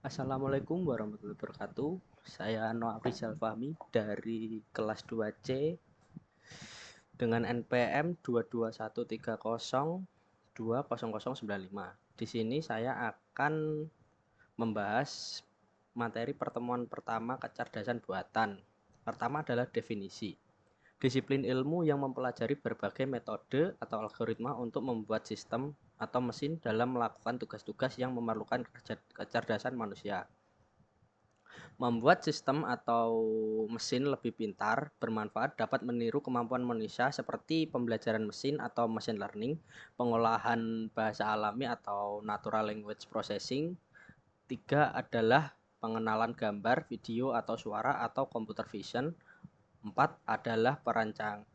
Assalamualaikum warahmatullahi wabarakatuh. Saya Noah Rizal Fahmi dari kelas 2C dengan NPM 22130200095. Di sini saya akan membahas materi pertemuan pertama kecerdasan buatan. Pertama adalah definisi. Disiplin ilmu yang mempelajari berbagai metode atau algoritma untuk membuat sistem atau mesin dalam melakukan tugas-tugas yang memerlukan kecerdasan manusia. Membuat sistem atau mesin lebih pintar, bermanfaat, dapat meniru kemampuan manusia seperti pembelajaran mesin atau machine learning, pengolahan bahasa alami atau natural language processing. Tiga adalah pengenalan gambar, video atau suara atau computer vision. Empat adalah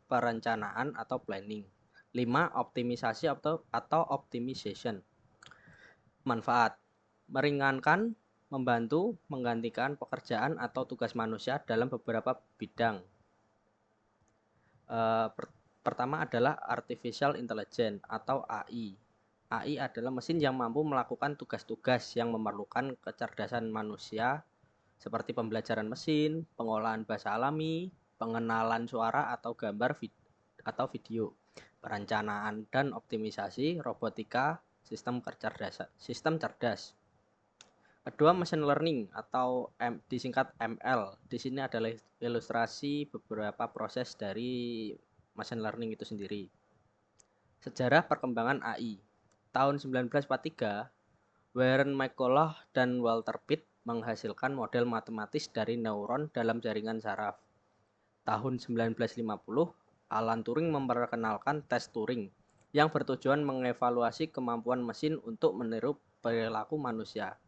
perencanaan atau planning. Lima, optimisasi atau optimization. Manfaat: meringankan, membantu, menggantikan pekerjaan atau tugas manusia dalam beberapa bidang. Pertama adalah artificial intelligence atau AI. AI adalah mesin yang mampu melakukan tugas-tugas yang memerlukan kecerdasan manusia seperti pembelajaran mesin, pengolahan bahasa alami, pengenalan suara atau gambar atau video, perencanaan dan optimisasi, robotika, sistem cerdas. Kedua, machine learning atau disingkat ML. Di sini adalah ilustrasi beberapa proses dari machine learning itu sendiri. Sejarah perkembangan AI. Tahun 1943, Warren McCulloch dan Walter Pitt menghasilkan model matematis dari neuron dalam jaringan saraf. Tahun 1950, Alan Turing memperkenalkan tes Turing yang bertujuan mengevaluasi kemampuan mesin untuk meniru perilaku manusia.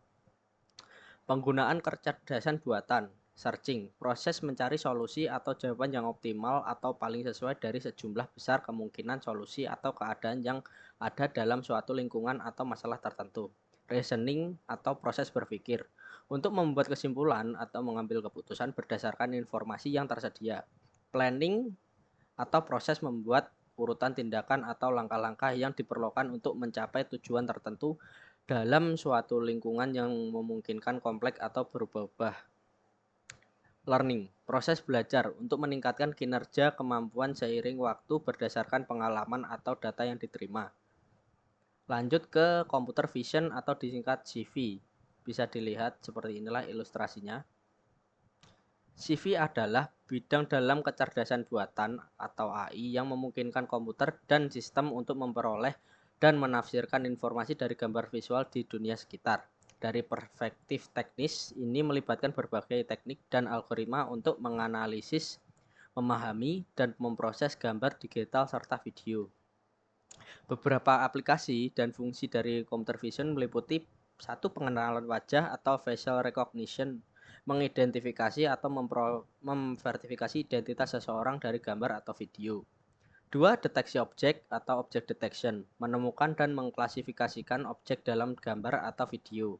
Penggunaan kecerdasan buatan, searching, proses mencari solusi atau jawaban yang optimal atau paling sesuai dari sejumlah besar kemungkinan solusi atau keadaan yang ada dalam suatu lingkungan atau masalah tertentu. Reasoning atau proses berpikir, untuk membuat kesimpulan atau mengambil keputusan berdasarkan informasi yang tersedia. Planning atau proses membuat urutan tindakan atau langkah-langkah yang diperlukan untuk mencapai tujuan tertentu dalam suatu lingkungan yang memungkinkan kompleks atau berubah-ubah. Learning, proses belajar untuk meningkatkan kinerja kemampuan seiring waktu berdasarkan pengalaman atau data yang diterima. Lanjut ke computer vision atau disingkat CV. Bisa dilihat seperti inilah ilustrasinya. CV adalah bidang dalam kecerdasan buatan atau AI yang memungkinkan komputer dan sistem untuk memperoleh dan menafsirkan informasi dari gambar visual di dunia sekitar. Dari perspektif teknis, ini melibatkan berbagai teknik dan algoritma untuk menganalisis, memahami, dan memproses gambar digital serta video. Beberapa aplikasi dan fungsi dari computer vision meliputi satu, pengenalan wajah atau facial recognition, mengidentifikasi atau memverifikasi identitas seseorang dari gambar atau video. Dua, deteksi objek atau object detection, menemukan dan mengklasifikasikan objek dalam gambar atau video.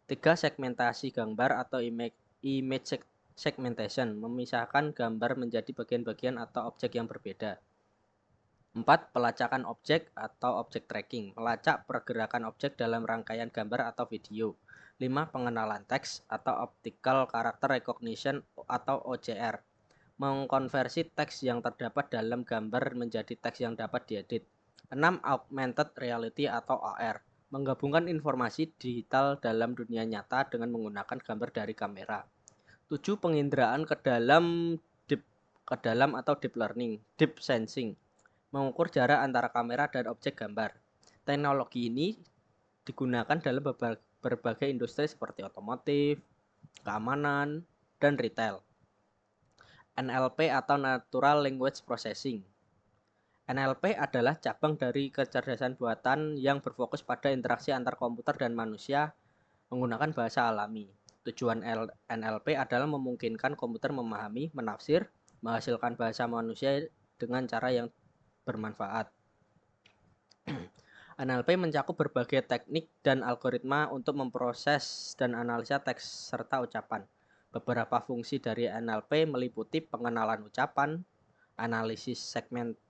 Tiga, segmentasi gambar atau image segmentation, memisahkan gambar menjadi bagian-bagian atau objek yang berbeda. 4. Pelacakan objek atau objek tracking, melacak pergerakan objek dalam rangkaian gambar atau video. 5. Pengenalan teks atau optical character recognition atau OCR, mengkonversi teks yang terdapat dalam gambar menjadi teks yang dapat diedit. 6. Augmented reality atau AR, menggabungkan informasi digital dalam dunia nyata dengan menggunakan gambar dari kamera. 7. Penginderaan ke dalam atau deep learning, deep sensing, mengukur jarak antara kamera dan objek gambar. Teknologi ini digunakan dalam berbagai industri seperti otomotif, keamanan, dan retail. NLP atau Natural Language Processing. NLP adalah cabang dari kecerdasan buatan yang berfokus pada interaksi antar komputer dan manusia menggunakan bahasa alami. Tujuan NLP adalah memungkinkan komputer memahami, menafsir, menghasilkan bahasa manusia dengan cara yang bermanfaat. NLP mencakup berbagai teknik dan algoritma untuk memproses dan analisa teks serta ucapan. Beberapa fungsi dari NLP meliputi pengenalan ucapan, analisis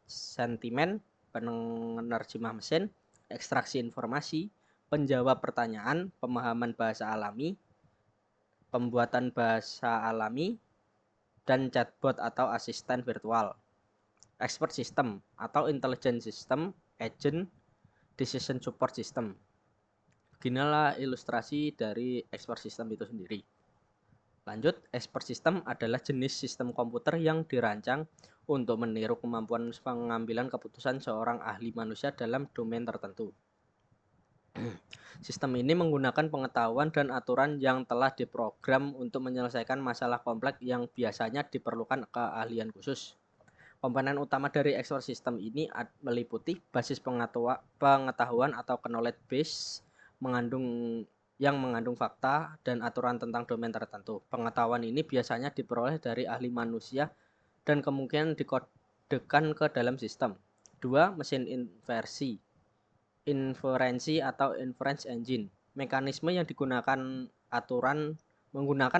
sentimen, penerjemah mesin, ekstraksi informasi, penjawab pertanyaan, pemahaman bahasa alami, pembuatan bahasa alami, dan chatbot atau asisten virtual. Expert system atau intelligent system, agent, decision support system. Beginilah ilustrasi dari expert system itu sendiri. Lanjut, expert system adalah jenis sistem komputer yang dirancang untuk meniru kemampuan pengambilan keputusan seorang ahli manusia dalam domain tertentu. Sistem ini menggunakan pengetahuan dan aturan yang telah diprogram untuk menyelesaikan masalah kompleks yang biasanya diperlukan keahlian khusus. Komponen utama dari expert system ini meliputi basis pengetahuan atau knowledge base yang mengandung fakta dan aturan tentang domain tertentu. Pengetahuan ini biasanya diperoleh dari ahli manusia dan kemungkinan dikodekan ke dalam sistem. 2. Mesin inferensi atau inference engine. Mekanisme yang menggunakan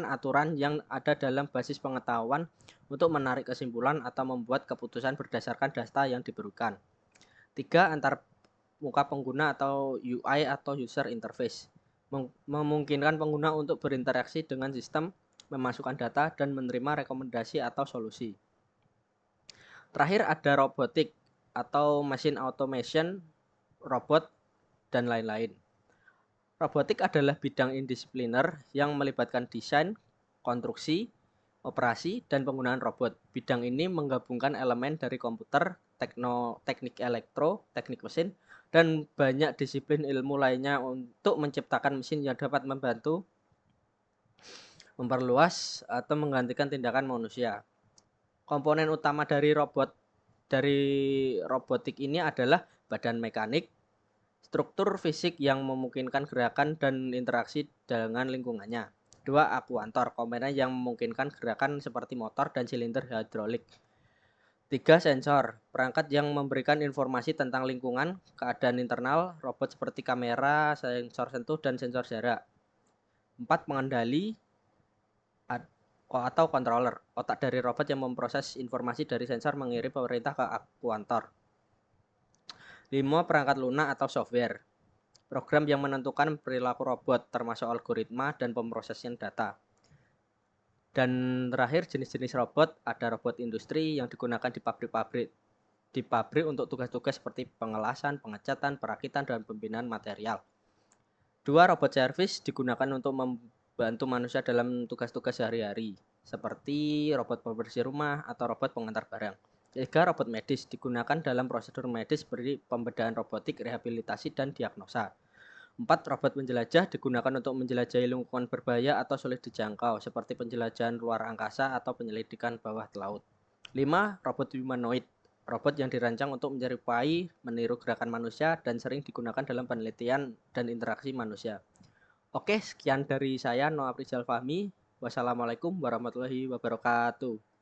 aturan yang ada dalam basis pengetahuan untuk menarik kesimpulan atau membuat keputusan berdasarkan data yang diberikan. 3. Antar muka pengguna atau UI atau user interface. Memungkinkan pengguna untuk berinteraksi dengan sistem, memasukkan data, dan menerima rekomendasi atau solusi. Terakhir ada robotik atau machine automation, robot, dan lain-lain. Robotik adalah bidang indisipliner yang melibatkan desain, konstruksi, operasi, dan penggunaan robot. Bidang ini menggabungkan elemen dari komputer, teknik elektro, teknik mesin, dan banyak disiplin ilmu lainnya untuk menciptakan mesin yang dapat membantu, memperluas, atau menggantikan tindakan manusia. Komponen utama dari robotik ini adalah badan mekanik, struktur fisik yang memungkinkan gerakan dan interaksi dengan lingkungannya. 2. Akuator, komponen yang memungkinkan gerakan seperti motor dan silinder hidrolik. 3. Sensor, perangkat yang memberikan informasi tentang lingkungan, keadaan internal, robot seperti kamera, sensor sentuh, dan sensor jarak. 4. Pengendali atau controller, otak dari robot yang memproses informasi dari sensor mengirim perintah ke akuator. 5. Perangkat lunak atau software, program yang menentukan perilaku robot, termasuk algoritma dan pemrosesan data. Dan terakhir, jenis-jenis robot, ada robot industri yang digunakan di pabrik untuk tugas-tugas seperti pengelasan, pengecatan, perakitan, dan pembinaan material. 2. Robot service digunakan untuk membantu manusia dalam tugas-tugas sehari-hari, seperti robot pembersih rumah atau robot pengantar barang. 3. Robot medis digunakan dalam prosedur medis seperti pembedahan robotik, rehabilitasi, dan diagnosa. 4. Robot penjelajah digunakan untuk menjelajahi lingkungan berbahaya atau sulit dijangkau, seperti penjelajahan luar angkasa atau penyelidikan bawah laut. 5. Robot humanoid, robot yang dirancang untuk menyerupai, meniru gerakan manusia, dan sering digunakan dalam penelitian dan interaksi manusia. Oke, sekian dari saya, Noah Prizal Fahmi. Wassalamualaikum warahmatullahi wabarakatuh.